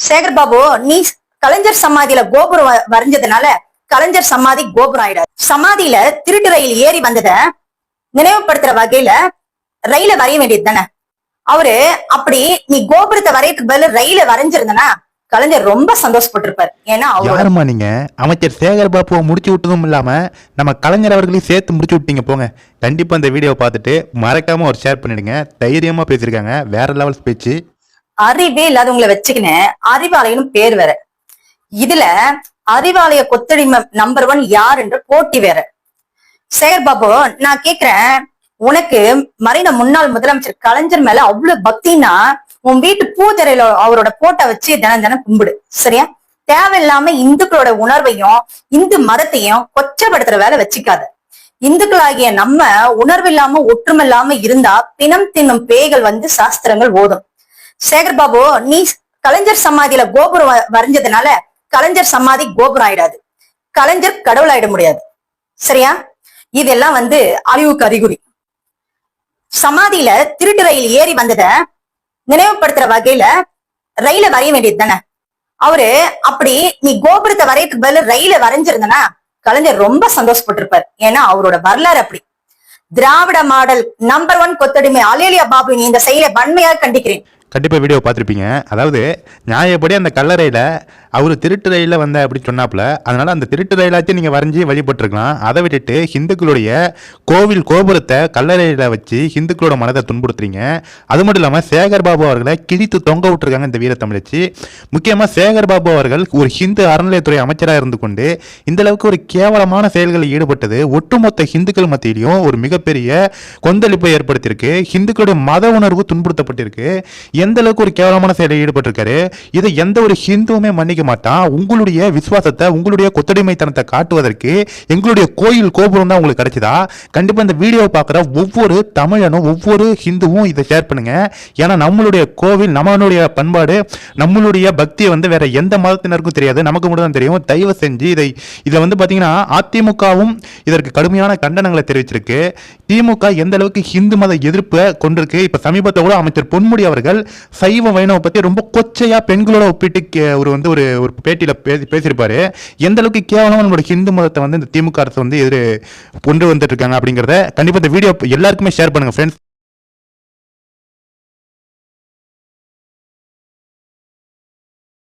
சேகர் பாபு, நீ கலைஞர் சமாதியில கோபுரம் வரைஞ்சதுனால கலைஞர் சமாதி கோபுரம் ஆயிடாது. சமாதியில திருட்டு ரயில் ஏறி வந்தத நினைவுபடுத்துற வகையில ரயில வரைய வேண்டியது தானே. அவரு அப்படி நீ கோபுரத்தை வரையறதுக்கு பதில் ரயில வரைஞ்சிருந்தனா கலைஞர் ரொம்ப சந்தோஷப்பட்டிருப்பாரு. ஏன்னா யாருமா நீங்க அமைச்சர் சேகர் பாபுவை முடிச்சு விட்டதும் இல்லாம நம்ம கலைஞர் அவர்களையும் சேர்த்து முடிச்சு விட்டீங்க. போங்க, கண்டிப்பா இந்த வீடியோ பார்த்துட்டு மறக்காம ஒரு ஷேர் பண்ணிடுங்க. தைரியமா பேசிருக்காங்க, வேற லெவல் பேச்சு. அறிவே இல்லாதவங்களை வச்சுக்கின்னு அறிவாலயம்னு பேர் வேற. இதுல அறிவாலய கொத்தடிமை நம்பர் 1 யார் என்ற போட்டி வேற. சேகர் பாபு, நான் கேக்குறேன், உனக்கு மறைந்த முன்னாள் முதலமைச்சர் கலைஞர் மேல அவ்வளவு பக்தினா உன் வீட்டு பூஜரையில அவரோட போட்டோ வச்சு தினம் தினம் கும்பிடு, சரியா? தேவையில்லாம இந்துக்களோட உணர்வையும் இந்து மதத்தையும் கொச்சப்படுத்துற வேலை வச்சுக்காத. இந்துக்களாகிய நம்ம உணர்வு இல்லாம ஒற்றுமை இல்லாம இருந்தா பிணம் தின்னும் பேய்கள் வந்து சாஸ்திரங்கள் ஓதும். சேகர் பாபு, நீ கலைஞர் சமாதியில கோபுரம் வரைஞ்சதுனால கலைஞர் சமாதி கோபுரம் ஆயிடாது. கலைஞர் கடவுள் ஆயிட முடியாது, சரியா? இதெல்லாம் வந்து அழிவுக்கு அறிகுறி. சமாதியில திருட்டு ரயில் ஏறி வந்தத நினைவுபடுத்துற வகையில ரயில வரைய வேண்டியது தானே. அவரு அப்படி நீ கோபுரத்தை வரையறதுக்கு பதில் ரயில வரைஞ்சிருந்தனா கலைஞர் ரொம்ப சந்தோஷப்பட்டிருப்பாரு. ஏன்னா அவரோட வரலாறு அப்படி. திராவிட மாடல் நம்பர் 1 கொத்தடிமை அலேலியா பாபு, நீ இந்த செயலை வன்மையாக கண்டிக்கிறேன். கண்டிப்பாக வீடியோ பார்த்துருப்பீங்க. அதாவது நியாயப்படி அந்த கல்லறையில் அவர் திருட்டு ரயிலில் வந்த அப்படி சொன்னாப்புல, அதனால் அந்த திருட்டு ரயிலாச்சும் நீங்கள் வரைஞ்சி வழிபட்டுருக்கலாம். அதை விட்டுட்டு ஹிந்துக்களுடைய கோவில் கோபுரத்தை கல்லறையில் வச்சு ஹிந்துக்களோட மனதை துன்புறுத்துறீங்க. அது மட்டும் இல்லாமல் சேகர் பாபு அவர்களை கிழித்து தொங்க விட்டுருக்காங்க இந்த வீரத்தமிழச்சி. முக்கியமாக சேகர் பாபு அவர்கள் ஒரு ஹிந்து அறநிலையத்துறை அமைச்சராக இருந்து கொண்டு இந்த அளவுக்கு ஒரு கேவலமான செயல்களில் ஈடுபட்டது ஒட்டுமொத்த ஹிந்துக்கள் மத்தியிலையும் ஒரு மிகப்பெரிய கொந்தளிப்பை ஏற்படுத்தியிருக்கு. ஹிந்துக்களுடைய மத உணர்வு துன்புறுத்தப்பட்டிருக்கு. எந்த அளவுக்கு ஒரு கேவலமான செயலில் ஈடுபட்டிருக்காரு. இதை எந்த ஒரு ஹிந்துவுமே மன்னிக்க மாட்டான். உங்களுடைய விசுவாசத்தை, உங்களுடைய கொத்தடிமைத்தனத்தை காட்டுவதற்கு எங்களுடைய கோயில் கோபுரம் தான் உங்களுக்கு கிடைச்சதா? கண்டிப்பா இந்த வீடியோவை பார்க்குற ஒவ்வொரு தமிழனும் ஒவ்வொரு ஹிந்துவும் இதை ஷேர் பண்ணுங்க. ஏன்னா நம்மளுடைய கோவில், நம்மளுடைய பண்பாடு, நம்மளுடைய பக்தியை வந்து வேற எந்த மதத்தினருக்கும் தெரியாது, நமக்கு மட்டும் தான் தெரியும். தயவு செஞ்சு இதை வந்து பார்த்தீங்கன்னா அதிமுகவும் இதற்கு கடுமையான கண்டனங்களை தெரிவிச்சிருக்கு. திமுக எந்த அளவுக்கு ஹிந்து மத எதிர்ப்பை கொண்டிருக்கு. இப்ப சமீபத்தை கூட அமைச்சர் பொன்முடி அவர்கள் சைவ வைணவ பத்தி ரொம்ப கொச்சையா பெண்களோட ஒப்பிட்டு ஒரு பேட்டியில பேசியிருப்பாரு. எந்த அளவுக்கு கேவலமா நம்மளோட ஹிந்து மதத்தை வந்து இந்த திமுக அரசு வந்து கொண்டு வந்துட்டு இருக்காங்க அப்படிங்கறத கண்டிப்பா இந்த வீடியோ எல்லாருக்குமே ஷேர் பண்ணுங்க ஃப்ரெண்ட்ஸ்.